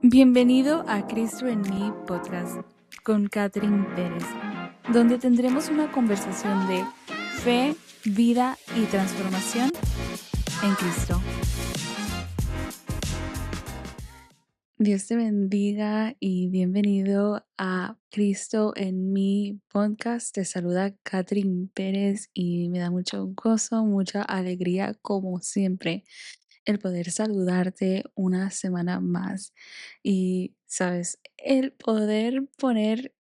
Bienvenido a Cristo en mí podcast con Catherine Pérez, donde tendremos una conversación de fe, vida y transformación en Cristo. Dios te bendiga y bienvenido a Cristo en mí podcast. Te saluda Catherine Pérez y me da mucho gozo, mucha alegría como siempre el poder saludarte una semana más y, sabes, el poder poner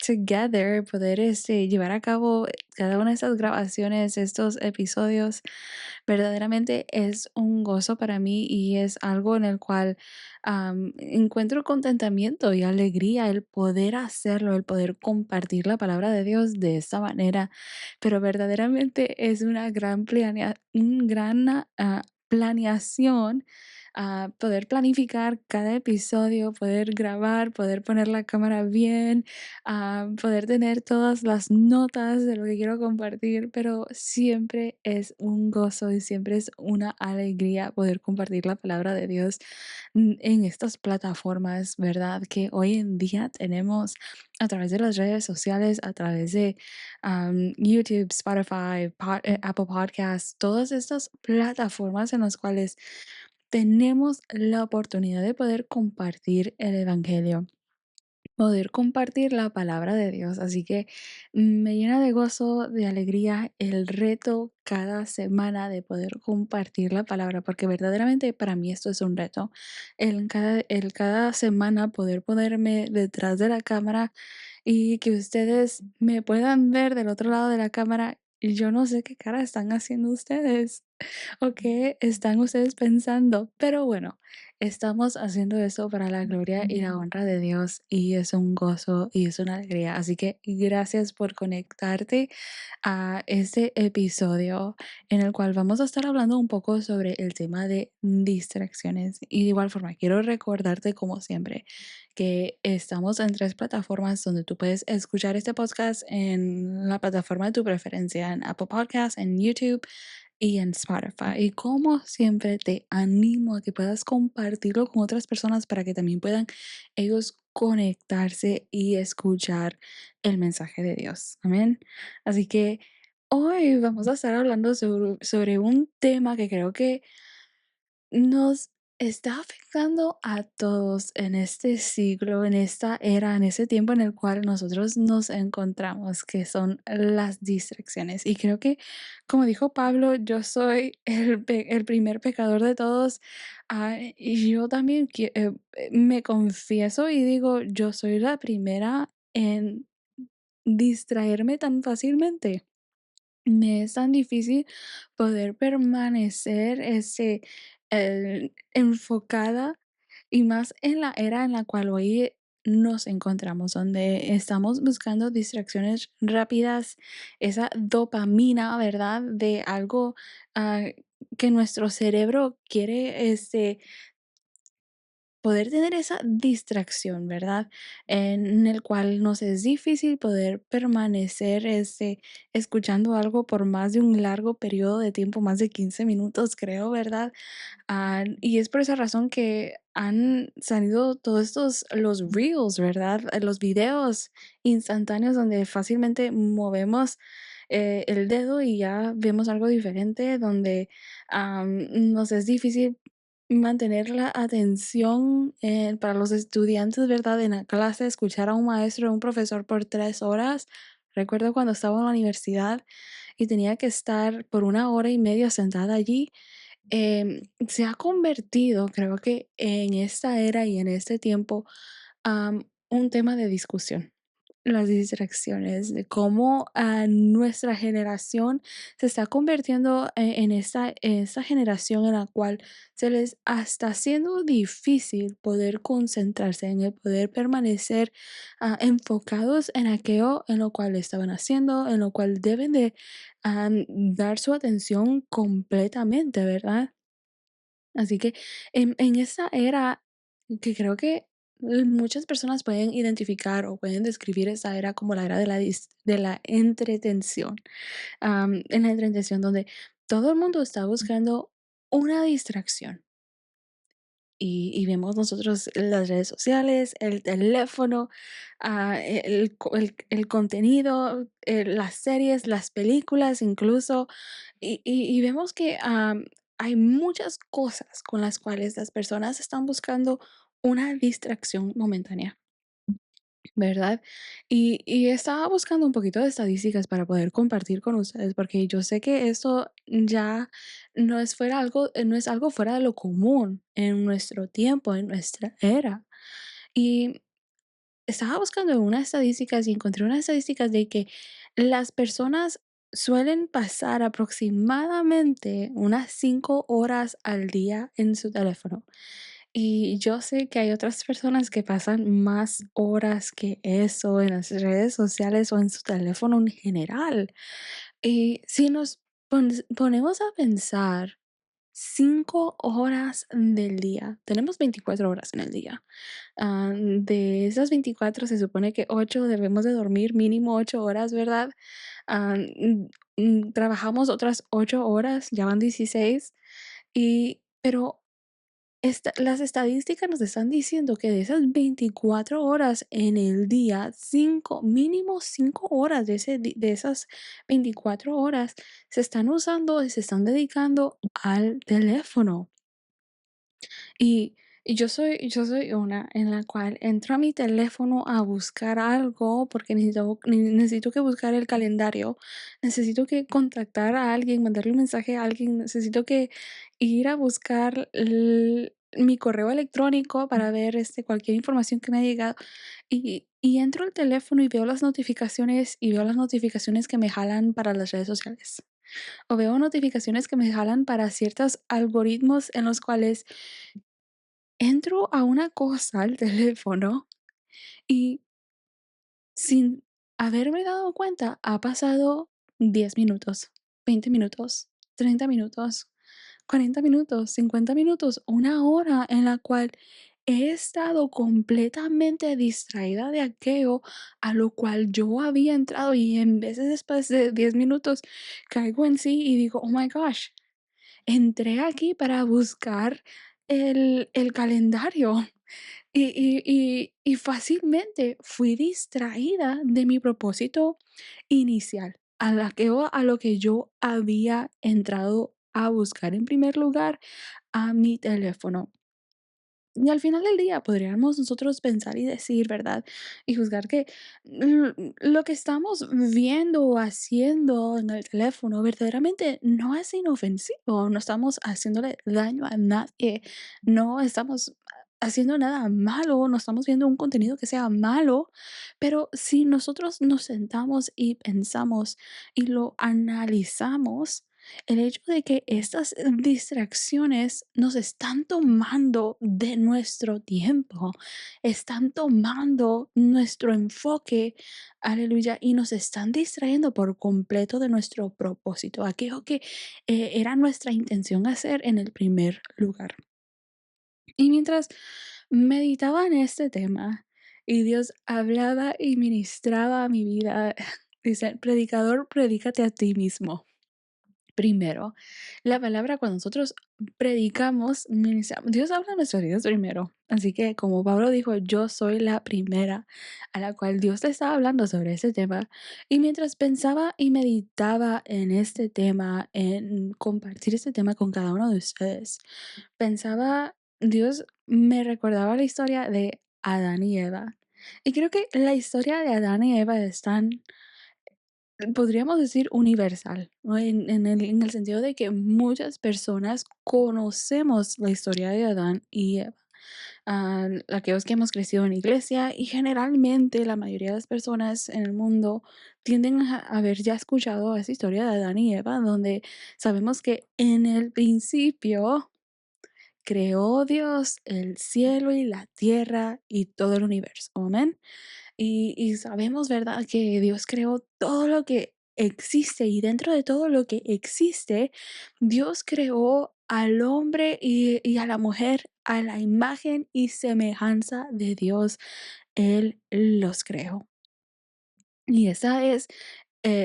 together, poder llevar a cabo cada una de estas grabaciones, estos episodios, verdaderamente es un gozo para mí y es algo en el cual encuentro contentamiento y alegría el poder hacerlo, el poder compartir la palabra de Dios de esta manera, pero verdaderamente es una gran planeación, poder planificar cada episodio, poder grabar, poder poner la cámara bien, poder tener todas las notas de lo que quiero compartir, pero siempre es un gozo y siempre es una alegría poder compartir la palabra de Dios en estas plataformas, ¿verdad? Que hoy en día tenemos a través de las redes sociales, a través de YouTube, Spotify, Apple Podcasts, todas estas plataformas en las cuales tenemos la oportunidad de poder compartir el Evangelio, poder compartir la palabra de Dios. Así que me llena de gozo, de alegría el reto cada semana de poder compartir la palabra, porque verdaderamente para mí esto es un reto. El cada semana poder ponerme detrás de la cámara y que ustedes me puedan ver del otro lado de la cámara. Y yo no sé qué cara están haciendo ustedes o qué están ustedes pensando, pero bueno, estamos haciendo esto para la gloria y la honra de Dios y es un gozo y es una alegría. Así que gracias por conectarte a este episodio en el cual vamos a estar hablando un poco sobre el tema de distracciones. Y de igual forma, quiero recordarte como siempre que estamos en 3 plataformas donde tú puedes escuchar este podcast en la plataforma de tu preferencia, en Apple Podcasts, en YouTube y en Spotify. Y como siempre te animo a que puedas compartirlo con otras personas para que también puedan ellos conectarse y escuchar el mensaje de Dios. Amén. Así que hoy vamos a estar hablando sobre un tema que creo que nos está afectando a todos en este siglo, en esta era, en ese tiempo en el cual nosotros nos encontramos, que son las distracciones. Y creo que, como dijo Pablo, yo soy el primer pecador de todos. Y yo también me confieso y digo, yo soy la primera en distraerme tan fácilmente. Me es tan difícil poder permanecer, enfocada, y más en la era en la cual hoy nos encontramos, donde estamos buscando distracciones rápidas, esa dopamina, ¿verdad? De algo, ah, que nuestro cerebro quiere, poder tener esa distracción, ¿verdad? En el cual nos es difícil poder permanecer, escuchando algo por más de un largo periodo de tiempo, más de 15 minutos, creo, ¿verdad? Y es por esa razón que han salido todos los reels, ¿verdad? Los videos instantáneos donde fácilmente movemos el dedo y ya vemos algo diferente, donde nos es difícil mantener la atención para los estudiantes, ¿verdad? En la clase, escuchar a un maestro o un profesor por 3 horas. Recuerdo cuando estaba en la universidad y tenía que estar por 1 hora y media sentada allí. Se ha convertido, creo que en esta era y en este tiempo, un tema de discusión. Las distracciones, de cómo a nuestra generación se está convirtiendo en esta generación en la cual se les está haciendo difícil poder concentrarse, en el poder permanecer enfocados en aquello en lo cual estaban haciendo, en lo cual deben de dar su atención completamente, ¿verdad? Así que en esa era que creo que muchas personas pueden identificar o pueden describir esa era como la era de la entretención. En la entretención donde todo el mundo está buscando una distracción. y vemos nosotros las redes sociales, el teléfono, el contenido, las series, las películas incluso, y vemos que hay muchas cosas con las cuales las personas están buscando una distracción momentánea. ¿Verdad? Y estaba buscando un poquito de estadísticas para poder compartir con ustedes, porque yo sé que esto ya no es algo fuera de lo común en nuestro tiempo, en nuestra era. Y estaba buscando unas estadísticas y encontré unas estadísticas de que las personas suelen pasar aproximadamente unas 5 horas al día en su teléfono. Y yo sé que hay otras personas que pasan más horas que eso en las redes sociales o en su teléfono en general. Y si nos ponemos a pensar, 5 horas del día, tenemos 24 horas en el día. De esas 24 se supone que 8 debemos de dormir, mínimo 8 horas, ¿verdad? Trabajamos otras 8 horas, ya van 16. Pero las estadísticas nos están diciendo que de esas 24 horas en el día, 5 mínimo 5 horas de esas 24 horas se están usando y se están dedicando al teléfono. Y yo soy una en la cual entro a mi teléfono a buscar algo porque necesito que buscar el calendario, necesito que contactar a alguien, mandarle un mensaje a alguien, necesito que ir a buscar mi correo electrónico para ver, cualquier información que me ha llegado, y entro al teléfono y veo las notificaciones que me jalan para las redes sociales, o veo notificaciones que me jalan para ciertos algoritmos en los cuales entro a una cosa al teléfono y sin haberme dado cuenta, ha pasado 10 minutos, 20 minutos, 30 minutos, 40 minutos, 50 minutos, una hora en la cual he estado completamente distraída de aquello a lo cual yo había entrado, y en veces después de 10 minutos caigo en sí y digo, oh my gosh, entré aquí para buscar el calendario. Y fácilmente fui distraída de mi propósito inicial, a lo que yo había entrado a buscar en primer lugar, a mi teléfono. Y al final del día podríamos nosotros pensar y decir, ¿verdad? Y juzgar que lo que estamos viendo o haciendo en el teléfono verdaderamente no es inofensivo, no estamos haciéndole daño a nadie, no estamos haciendo nada malo, no estamos viendo un contenido que sea malo, pero si nosotros nos sentamos y pensamos y lo analizamos, el hecho de que estas distracciones nos están tomando de nuestro tiempo, están tomando nuestro enfoque, aleluya, y nos están distrayendo por completo de nuestro propósito, aquello que era nuestra intención hacer en el primer lugar. Y mientras meditaba en este tema y Dios hablaba y ministraba a mi vida, dice, predicador, predícate a ti mismo. Primero, la palabra cuando nosotros predicamos, ministramos, Dios habla en nuestras vidas primero. Así que como Pablo dijo, yo soy la primera a la cual Dios le estaba hablando sobre ese tema. Y mientras pensaba y meditaba en este tema, en compartir este tema con cada uno de ustedes, pensaba, Dios me recordaba la historia de Adán y Eva. Y creo que la historia de Adán y Eva es tan, podríamos decir, universal, ¿no? En el sentido de que muchas personas conocemos la historia de Adán y Eva. Aquellos que hemos crecido en iglesia, y generalmente la mayoría de las personas en el mundo tienden a haber ya escuchado esa historia de Adán y Eva, donde sabemos que en el principio creó Dios el cielo y la tierra y todo el universo. Amén. Y sabemos, ¿verdad?, que Dios creó todo lo que existe, y dentro de todo lo que existe, Dios creó al hombre y a la mujer a la imagen y semejanza de Dios. Él los creó. Y esa es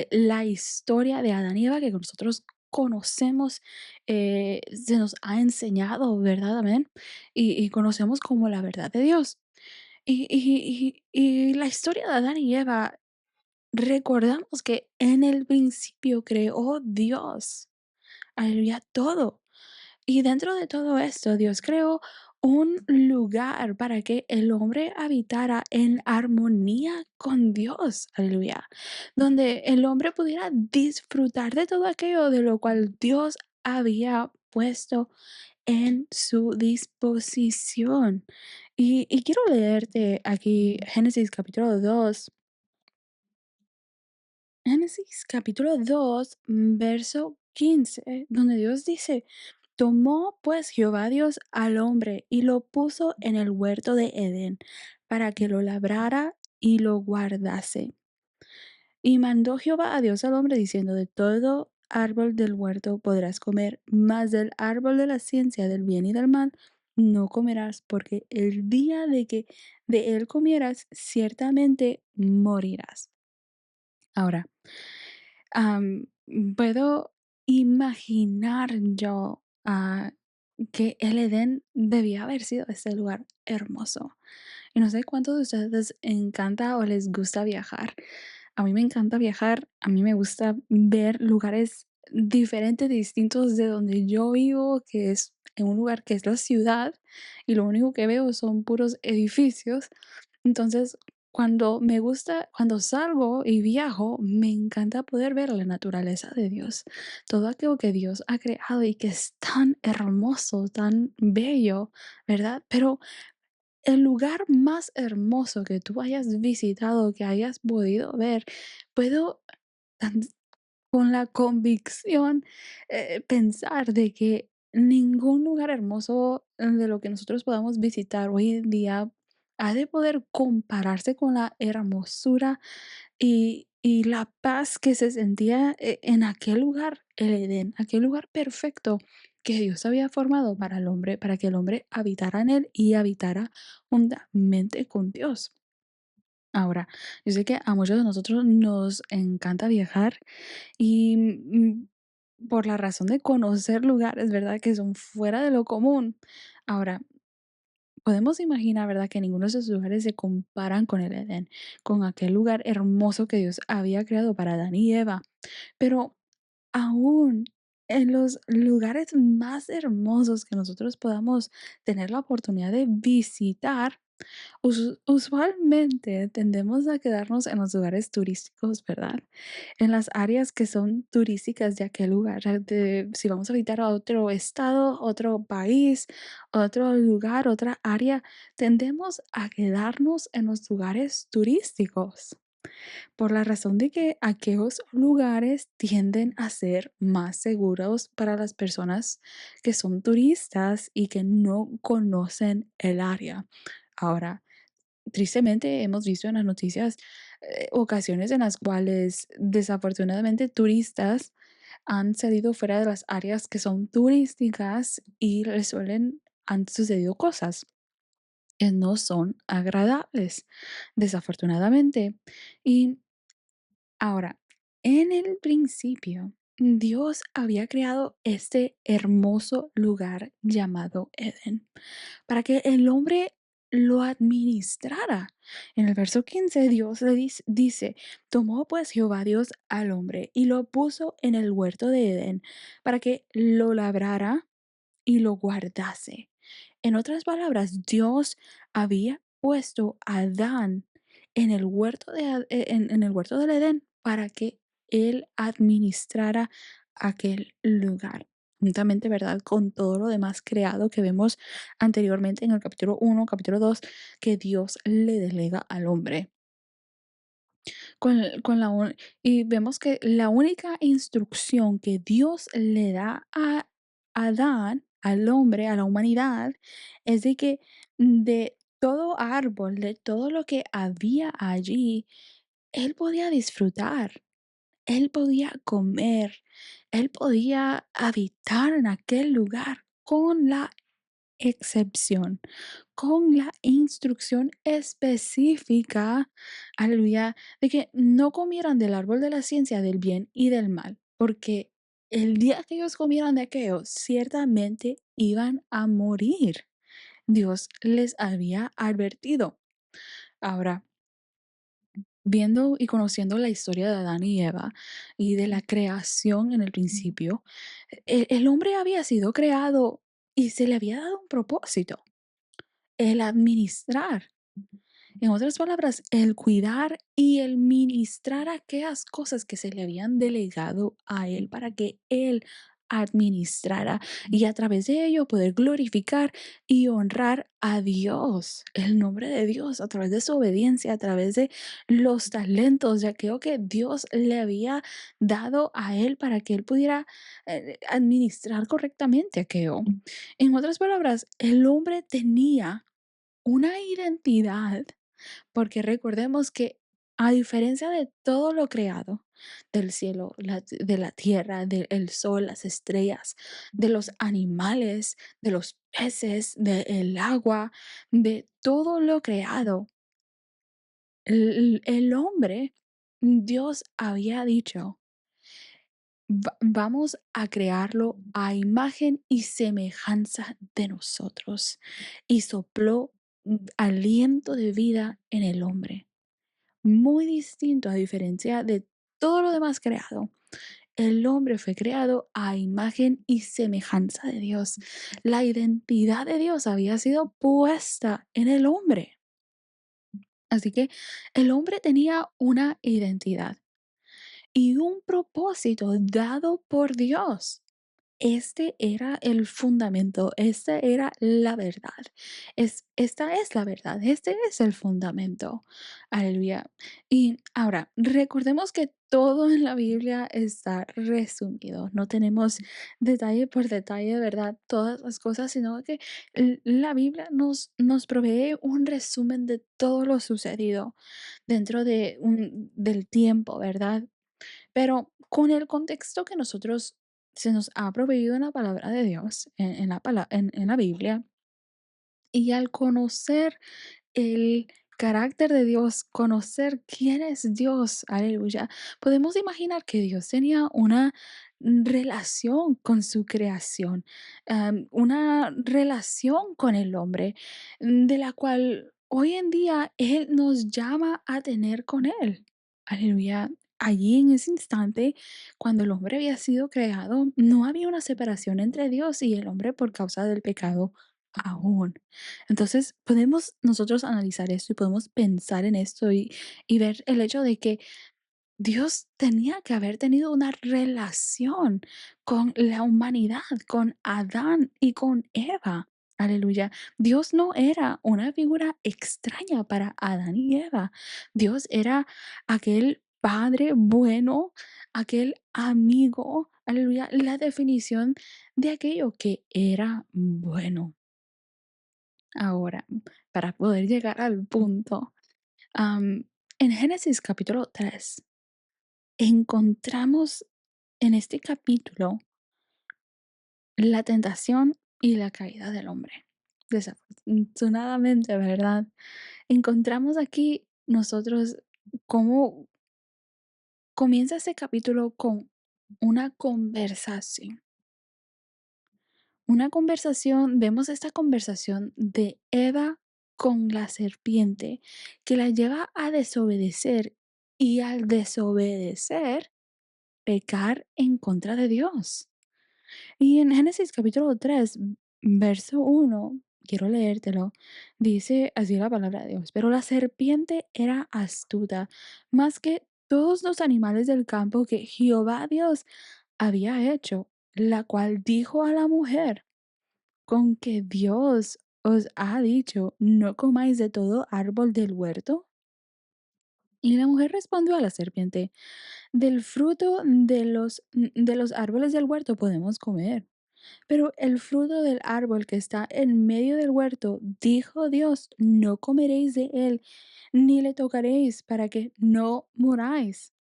la historia de Adán y Eva que nosotros conocemos, se nos ha enseñado, ¿verdad? Amén. Y conocemos como la verdad de Dios. Y la historia de Adán y Eva, recordamos que en el principio creó Dios, aleluya, todo. Y dentro de todo esto, Dios creó un lugar para que el hombre habitara en armonía con Dios, aleluya, donde el hombre pudiera disfrutar de todo aquello de lo cual Dios había puesto en su disposición. Y quiero leerte aquí Génesis capítulo 2 verso 15, donde Dios dice, tomó pues Jehová Dios al hombre y lo puso en el huerto de Edén para que lo labrara y lo guardase. Y mandó Jehová a Dios al hombre diciendo, de todo árbol del huerto podrás comer, mas del árbol de la ciencia del bien y del mal no comerás, porque el día de que de él comieras, ciertamente morirás. Ahora, Am, puedo imaginar yo, que el Edén debía haber sido ese lugar hermoso. Y no sé cuántos de ustedes les encanta o les gusta viajar. A mí me encanta viajar, a mí me gusta ver lugares diferentes, distintos de donde yo vivo, que es en un lugar que es la ciudad, y lo único que veo son puros edificios. Entonces, cuando salgo y viajo, me encanta poder ver la naturaleza de Dios, todo aquello que Dios ha creado y que es tan hermoso, tan bello, ¿verdad? Pero el lugar más hermoso que tú hayas visitado, que hayas podido ver, puedo tan con la convicción, pensar de que ningún lugar hermoso, de lo que nosotros podamos visitar hoy en día ha de poder compararse con la hermosura y la paz que se sentía en aquel lugar, el Edén, aquel lugar perfecto que Dios había formado para el hombre, para que el hombre habitara en él y habitara juntamente con Dios. Ahora, yo sé que a muchos de nosotros nos encanta viajar y por la razón de conocer lugares, ¿verdad? Que son fuera de lo común. Ahora, podemos imaginar, ¿verdad? Que ninguno de esos lugares se comparan con el Edén, con aquel lugar hermoso que Dios había creado para Adán y Eva. Pero aún en los lugares más hermosos que nosotros podamos tener la oportunidad de visitar, usualmente tendemos a quedarnos en los lugares turísticos, ¿verdad? En las áreas que son turísticas de aquel lugar. Si vamos a visitar a otro estado, otro país, otro lugar, otra área, tendemos a quedarnos en los lugares turísticos por la razón de que aquellos lugares tienden a ser más seguros para las personas que son turistas y que no conocen el área. Ahora, tristemente hemos visto en las noticias ocasiones en las cuales desafortunadamente turistas han salido fuera de las áreas que son turísticas y han sucedido cosas que no son agradables, desafortunadamente. Y ahora, en el principio, Dios había creado este hermoso lugar llamado Edén para que el hombre lo administrara. En el verso 15 Dios le dice, tomó pues Jehová Dios al hombre y lo puso en el huerto de Edén para que lo labrara y lo guardase. En otras palabras, Dios había puesto a Adán en el huerto en el huerto del Edén para que él administrara aquel lugar. Juntamente, ¿verdad? Con todo lo demás creado que vemos anteriormente en el capítulo 1, capítulo 2, que Dios le delega al hombre. Con la un y vemos que la única instrucción que Dios le da a Adán, al hombre, a la humanidad, es de que de todo árbol, de todo lo que había allí, él podía disfrutar, él podía comer, él podía habitar en aquel lugar con la excepción, con la instrucción específica, aleluya, de que no comieran del árbol de la ciencia del bien y del mal, porque el día que ellos comieran de aquello, ciertamente iban a morir. Dios les había advertido. Ahora, viendo y conociendo la historia de Adán y Eva y de la creación en el principio, el hombre había sido creado y se le había dado un propósito, el administrar. En otras palabras, el cuidar y el ministrar aquellas cosas que se le habían delegado a él para que él administrara y a través de ello poder glorificar y honrar a Dios, el nombre de Dios, a través de su obediencia, a través de los talentos, de aquello que Dios le había dado a él para que él pudiera administrar correctamente aquello. En otras palabras, el hombre tenía una identidad porque recordemos que a diferencia de todo lo creado, del cielo, de la tierra, del sol, las estrellas, de los animales, de los peces, del agua, de todo lo creado, el hombre, Dios había dicho, Vamos a crearlo a imagen y semejanza de nosotros". Y sopló aliento de vida en el hombre. Muy distinto a diferencia de todo lo demás creado. El hombre fue creado a imagen y semejanza de Dios. La identidad de Dios había sido puesta en el hombre. Así que el hombre tenía una identidad y un propósito dado por Dios. Este era el fundamento, esta era la verdad. Esta es la verdad, este es el fundamento. Aleluya. Y ahora, recordemos que todo en la Biblia está resumido. No tenemos detalle por detalle, ¿verdad? Todas las cosas, sino que la Biblia nos provee un resumen de todo lo sucedido dentro del tiempo, ¿verdad? Pero con el contexto que nosotros se nos ha proveído en la palabra de Dios, en la Biblia, y al conocer el carácter de Dios, conocer quién es Dios, aleluya, podemos imaginar que Dios tenía una relación con su creación, una relación con el hombre, de la cual hoy en día Él nos llama a tener con Él. Aleluya. Allí en ese instante, cuando el hombre había sido creado, no había una separación entre Dios y el hombre por causa del pecado aún. Entonces, podemos nosotros analizar esto y podemos pensar en esto y ver el hecho de que Dios tenía que haber tenido una relación con la humanidad, con Adán y con Eva. Aleluya. Dios no era una figura extraña para Adán y Eva. Dios era aquel padre bueno, aquel amigo. Aleluya. La definición de aquello que era bueno. Ahora, para poder llegar al punto, en Génesis capítulo 3 encontramos en este capítulo la tentación y la caída del hombre. Desafortunadamente, ¿verdad? Encontramos aquí nosotros cómo comienza este capítulo con una conversación. Una conversación, vemos esta conversación de Eva con la serpiente que la lleva a desobedecer y al desobedecer, pecar en contra de Dios. Y en Génesis capítulo 3 verso 1 quiero leértelo, dice así la palabra de Dios, pero la serpiente era astuta más que todos los animales del campo que Jehová Dios había hecho, la cual dijo a la mujer, con que Dios os ha dicho, no comáis de todo árbol del huerto. Y la mujer respondió a la serpiente, del fruto de los árboles del huerto podemos comer, pero el fruto del árbol que está en medio del huerto, dijo Dios, no comeréis de él, ni le tocaréis para que no moráis.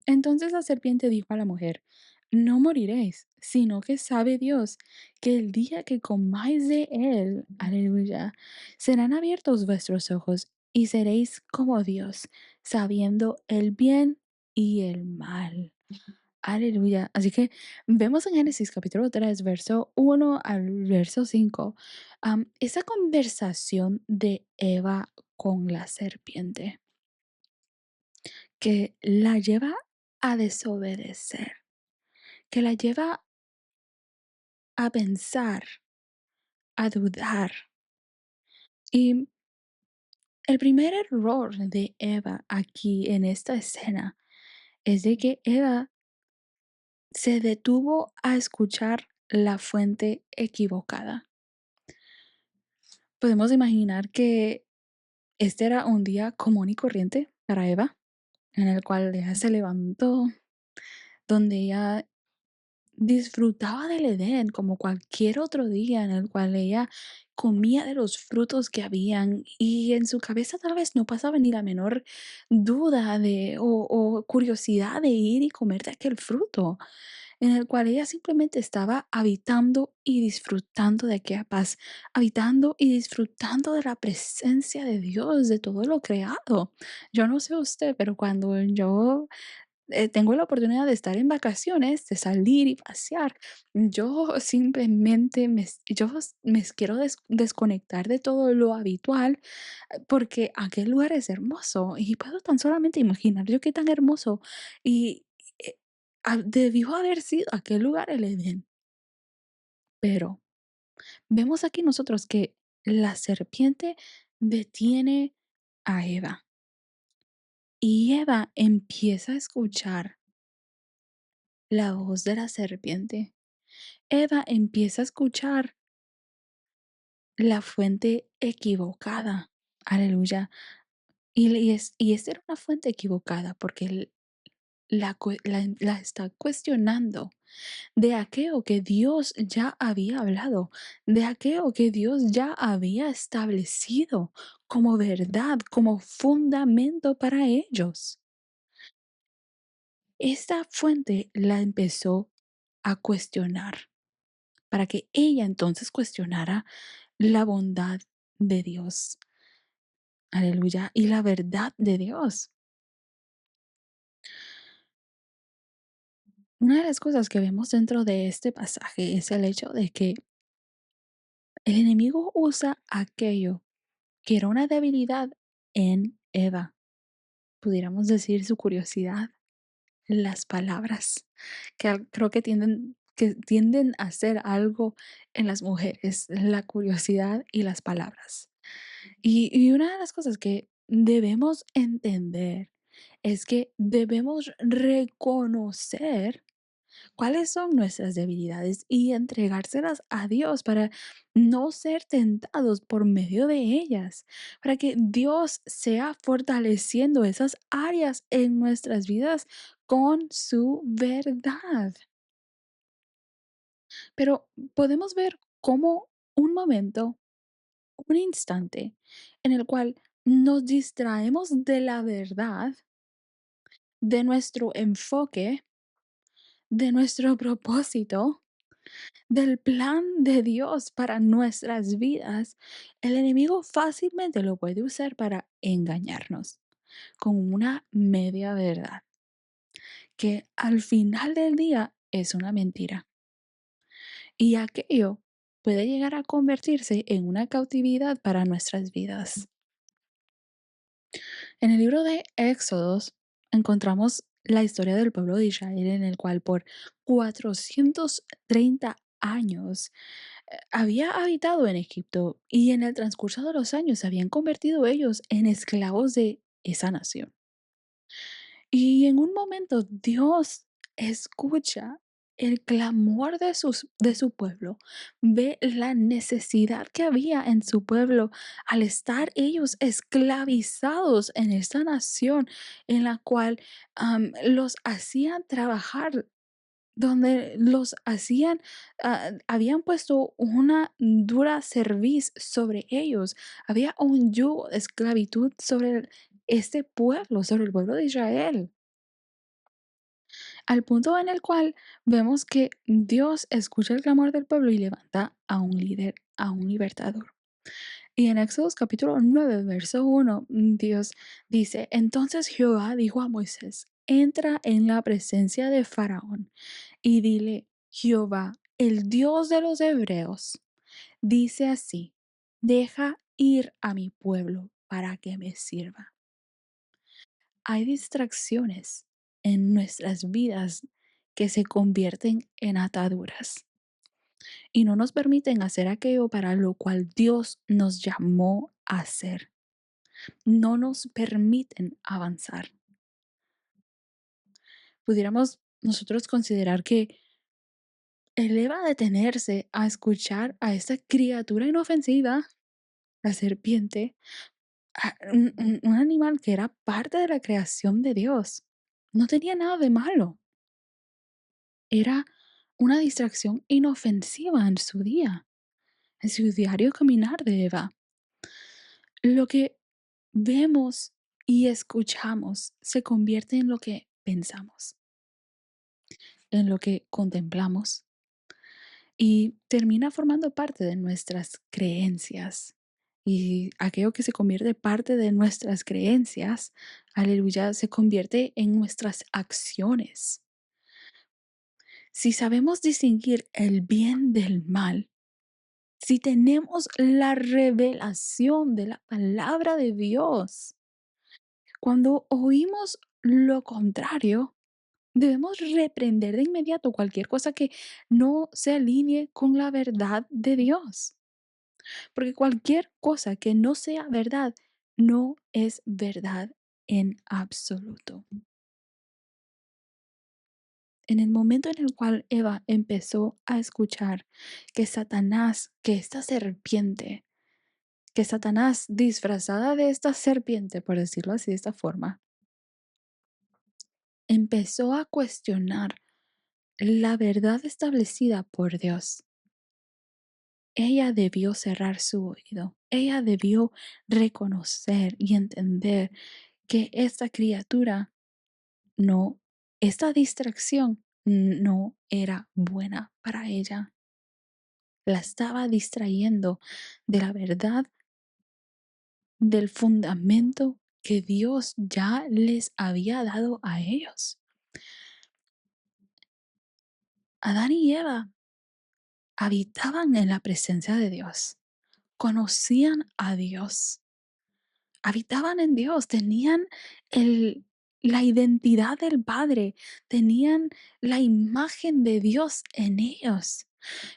Entonces la serpiente dijo a la mujer, no moriréis, sino que sabe Dios que el día que comáis de él, aleluya, serán abiertos vuestros ojos y seréis como Dios, sabiendo el bien y el mal. Aleluya. Así que vemos en Génesis capítulo 3 verso 1 al verso 5, esa conversación de Eva con la serpiente que la lleva a desobedecer, que la lleva a pensar, a dudar. Y el primer error de Eva aquí en esta escena es de que Eva se detuvo a escuchar la fuente equivocada. Podemos imaginar que este era un día común y corriente para Eva, en el cual ella se levantó, donde ella disfrutaba del Edén como cualquier otro día en el cual ella comía de los frutos que habían y en su cabeza tal vez no pasaba ni la menor duda o curiosidad de ir y comer de aquel fruto, en el cual ella simplemente estaba habitando y disfrutando de aquella paz, habitando y disfrutando de la presencia de Dios, de todo lo creado. Yo no sé usted, pero cuando yo tengo la oportunidad de estar en vacaciones, de salir y pasear, yo simplemente me quiero desconectar de todo lo habitual, porque aquel lugar es hermoso y puedo tan solamente imaginar yo qué tan hermoso y eh, debió haber sido aquel lugar el Edén. Pero vemos aquí nosotros que la serpiente detiene a Eva y Eva empieza a escuchar la voz de la serpiente. Eva empieza a escuchar la fuente equivocada. Aleluya. Y esta era una fuente equivocada porque la está cuestionando de aquello que Dios ya había hablado, de aquello que Dios ya había establecido como verdad, como fundamento para ellos. Esta fuente la empezó a cuestionar para que ella entonces cuestionara la bondad de Dios. Aleluya. Y la verdad de Dios. Una de las cosas que vemos dentro de este pasaje es el hecho de que el enemigo usa aquello que era una debilidad en Eva. Pudiéramos decir su curiosidad, las palabras, creo que tienden a ser algo en las mujeres, la curiosidad y las palabras. Y una de las cosas que debemos entender es que debemos reconocer cuáles son nuestras debilidades y entregárselas a Dios para no ser tentados por medio de ellas, para que Dios sea fortaleciendo esas áreas en nuestras vidas con su verdad. Pero podemos ver cómo un momento, un instante en el cual nos distraemos de la verdad, de nuestro enfoque, de nuestro propósito, del plan de Dios para nuestras vidas, el enemigo fácilmente lo puede usar para engañarnos con una media verdad, que al final del día es una mentira. Y aquello puede llegar a convertirse en una cautividad para nuestras vidas. En el libro de Éxodos encontramos la historia del pueblo de Israel en el cual por 430 años había habitado en Egipto y en el transcurso de los años se habían convertido ellos en esclavos de esa nación. Y en un momento Dios escucha el clamor de su pueblo, ve la necesidad que había en su pueblo al estar ellos esclavizados en esta nación en la cual los hacían trabajar, donde los hacían, habían puesto una dura cerviz sobre ellos, había un yugo de esclavitud sobre este pueblo, sobre el pueblo de Israel, al punto en el cual vemos que Dios escucha el clamor del pueblo y levanta a un líder, a un libertador. Y en Éxodo capítulo 9 verso 1 Dios dice, entonces Jehová dijo a Moisés, entra en la presencia de Faraón y dile, Jehová, el Dios de los hebreos, dice así, deja ir a mi pueblo para que me sirva. Hay distracciones en nuestras vidas que se convierten en ataduras y no nos permiten hacer aquello para lo cual Dios nos llamó a hacer. No nos permiten avanzar. Pudiéramos nosotros considerar que eleva a detenerse a escuchar a esta criatura inofensiva, la serpiente, un animal que era parte de la creación de Dios. No tenía nada de malo. Era una distracción inofensiva en su día, en su diario caminar de Eva. Lo que vemos y escuchamos se convierte en lo que pensamos, en lo que contemplamos y termina formando parte de nuestras creencias. Y aquello que se convierte parte de nuestras creencias, aleluya, se convierte en nuestras acciones. Si sabemos distinguir el bien del mal, si tenemos la revelación de la palabra de Dios, cuando oímos lo contrario, debemos reprender de inmediato cualquier cosa que no se alinee con la verdad de Dios. Porque cualquier cosa que no sea verdad no es verdad en absoluto. En el momento en el cual Eva empezó a escuchar que Satanás, que esta serpiente, que Satanás disfrazada de esta serpiente, por decirlo así de esta forma, empezó a cuestionar la verdad establecida por Dios. Ella debió cerrar su oído. Ella debió reconocer y entender que esta criatura no, esta distracción no era buena para ella. La estaba distrayendo de la verdad, del fundamento que Dios ya les había dado a ellos. Adán y Eva habitaban en la presencia de Dios, conocían a Dios, habitaban en Dios, tenían la identidad del Padre, tenían la imagen de Dios en ellos.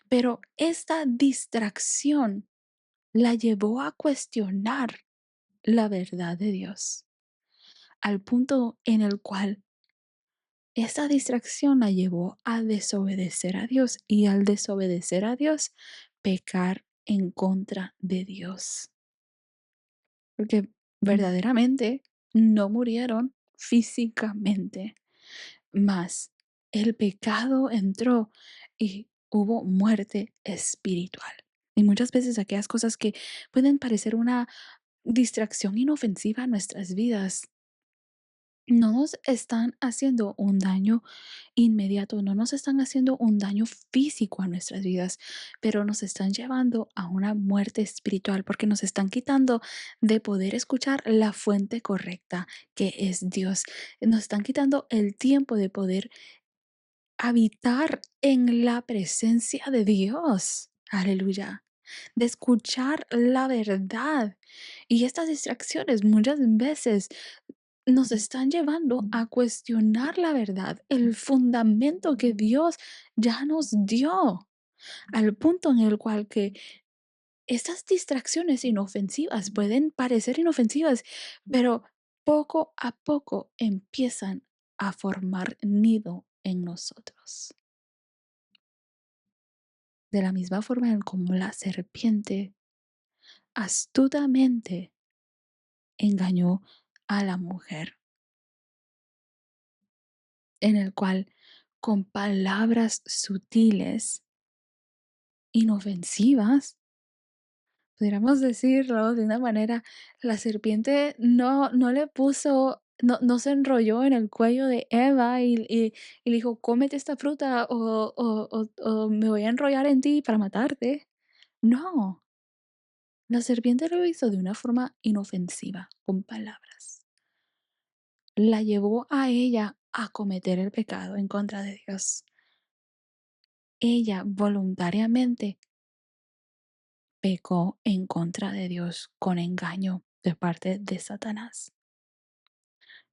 Pero esta distracción la llevó a cuestionar la verdad de Dios, al punto en el cual esta distracción la llevó a desobedecer a Dios y al desobedecer a Dios, pecar en contra de Dios. Porque verdaderamente no murieron físicamente, mas el pecado entró y hubo muerte espiritual. Y muchas veces aquellas cosas que pueden parecer una distracción inofensiva a nuestras vidas no nos están haciendo un daño inmediato, no nos están haciendo un daño físico a nuestras vidas, pero nos están llevando a una muerte espiritual porque nos están quitando de poder escuchar la fuente correcta, que es Dios. Nos están quitando el tiempo de poder habitar en la presencia de Dios. Aleluya. De escuchar la verdad. Y estas distracciones muchas veces nos están llevando a cuestionar la verdad, el fundamento que Dios ya nos dio, al punto en el cual que estas distracciones inofensivas pueden parecer inofensivas, pero poco a poco empiezan a formar nido en nosotros. De la misma forma en como la serpiente astutamente engañó a la mujer, en el cual con palabras sutiles, inofensivas, pudiéramos decirlo de una manera, la serpiente no le puso, no se enrolló en el cuello de Eva y le dijo, cómete esta fruta o me voy a enrollar en ti para matarte. No, la serpiente lo hizo de una forma inofensiva, con palabras. La llevó a ella a cometer el pecado en contra de Dios. Ella voluntariamente pecó en contra de Dios con engaño de parte de Satanás.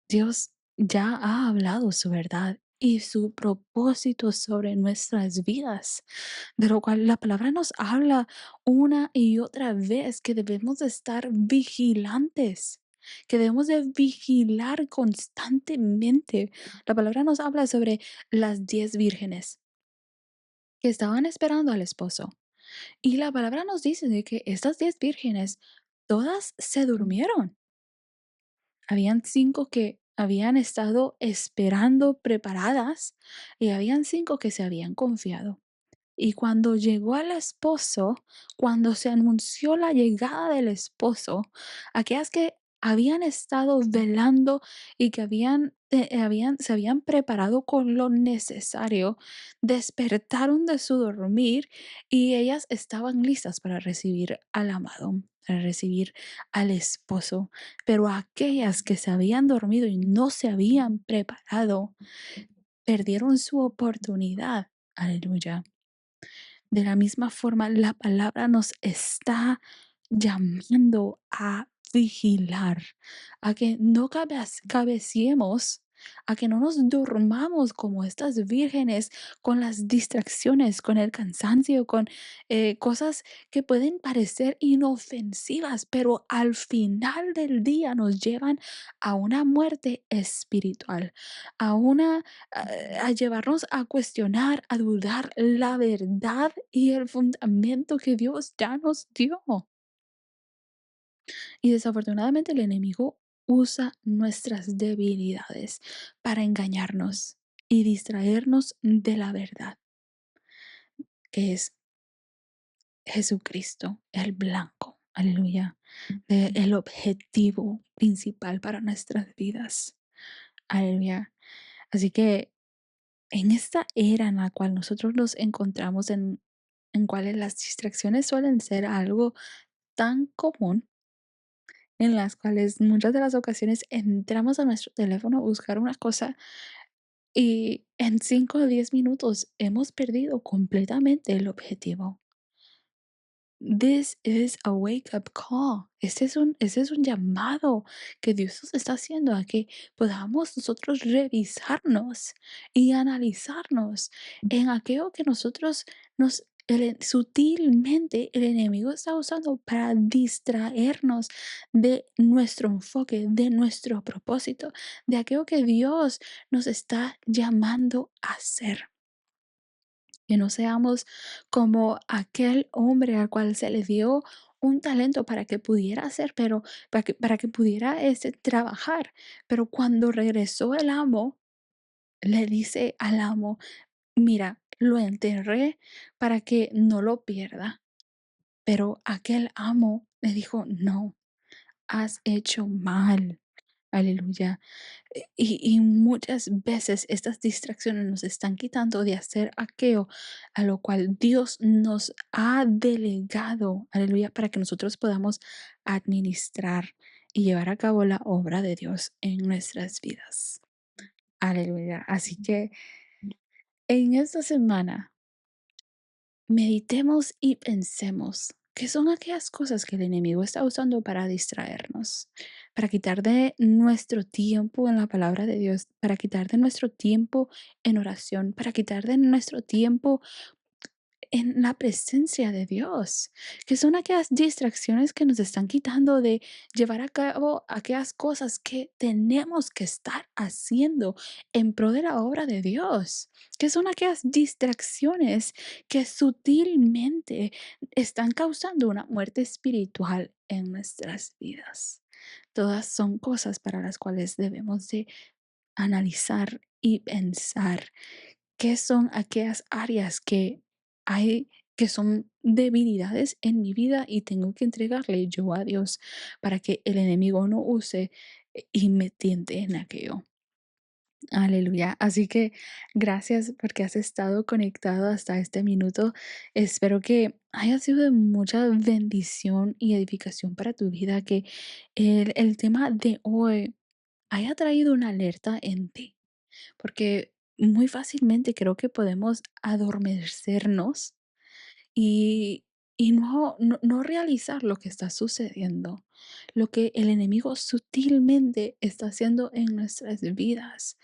Dios ya ha hablado su verdad y su propósito sobre nuestras vidas, de lo cual la palabra nos habla una y otra vez que debemos de estar vigilantes, que debemos de vigilar constantemente. La palabra nos habla sobre las 10 vírgenes que estaban esperando al esposo. Y la palabra nos dice de que estas 10 vírgenes, todas se durmieron. Habían 5 que habían estado esperando preparadas y habían 5 que se habían confiado. Y cuando llegó el esposo, cuando se anunció la llegada del esposo, aquellas que habían estado velando y que se habían preparado con lo necesario, despertaron de su dormir y ellas estaban listas para recibir al amado, para recibir al esposo. Pero aquellas que se habían dormido y no se habían preparado, perdieron su oportunidad. Aleluya. De la misma forma, la palabra nos está llamando a vigilar, a que no cabeciemos, a que no nos durmamos como estas vírgenes con las distracciones, con el cansancio, con cosas que pueden parecer inofensivas, pero al final del día nos llevan a una muerte espiritual, a una a llevarnos a cuestionar, a dudar la verdad y el fundamento que Dios ya nos dio. Y desafortunadamente el enemigo usa nuestras debilidades para engañarnos y distraernos de la verdad, que es Jesucristo, el blanco. Aleluya. El objetivo principal para nuestras vidas. Aleluya. Así que en esta era en la cual nosotros nos encontramos, en cuales las distracciones suelen ser algo tan común, en las cuales muchas de las ocasiones entramos a nuestro teléfono a buscar una cosa y en 5 o 10 minutos hemos perdido completamente el objetivo. This is a wake up call. Este es un llamado que Dios nos está haciendo a que podamos nosotros revisarnos y analizarnos en aquello que nosotros sutilmente el enemigo está usando para distraernos de nuestro enfoque, de nuestro propósito, de aquello que Dios nos está llamando a hacer. Que no seamos como aquel hombre al cual se le dio un talento para que pudiera hacer, pero para que pudiera trabajar. Pero cuando regresó el amo, le dice al amo, mira, lo enterré para que no lo pierda. Pero aquel amo le dijo, no, has hecho mal. Aleluya. Y muchas veces estas distracciones nos están quitando de hacer aquello a lo cual Dios nos ha delegado, aleluya, para que nosotros podamos administrar y llevar a cabo la obra de Dios en nuestras vidas. Aleluya. Así que en esta semana meditemos y pensemos qué son aquellas cosas que el enemigo está usando para distraernos, para quitar de nuestro tiempo en la palabra de Dios, para quitar de nuestro tiempo en oración, para quitar de nuestro tiempo en la presencia de Dios, que son aquellas distracciones que nos están quitando de llevar a cabo aquellas cosas que tenemos que estar haciendo en pro de la obra de Dios, que son aquellas distracciones que sutilmente están causando una muerte espiritual en nuestras vidas. Todas son cosas para las cuales debemos de analizar y pensar qué son aquellas áreas que hay que son debilidades en mi vida y tengo que entregarle yo a Dios para que el enemigo no use y me tiente en aquello. Aleluya. Así que gracias porque has estado conectado hasta este minuto. Espero que haya sido de mucha bendición y edificación para tu vida, que el tema de hoy haya traído una alerta en ti, porque muy fácilmente creo que podemos adormecernos y no realizar lo que está sucediendo, lo que el enemigo sutilmente está haciendo en nuestras vidas,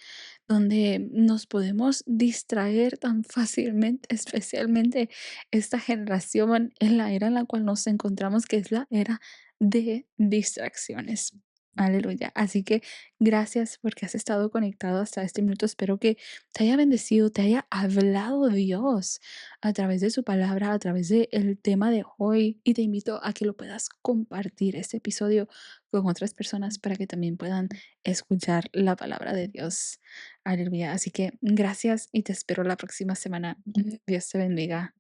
donde nos podemos distraer tan fácilmente, especialmente esta generación en la era en la cual nos encontramos, que es la era de distracciones. Aleluya. Así que gracias porque has estado conectado hasta este minuto. Espero que te haya bendecido, te haya hablado Dios a través de su palabra, a través del tema de hoy. Y te invito a que lo puedas compartir este episodio con otras personas para que también puedan escuchar la palabra de Dios. Aleluya. Así que gracias y te espero la próxima semana. Dios te bendiga.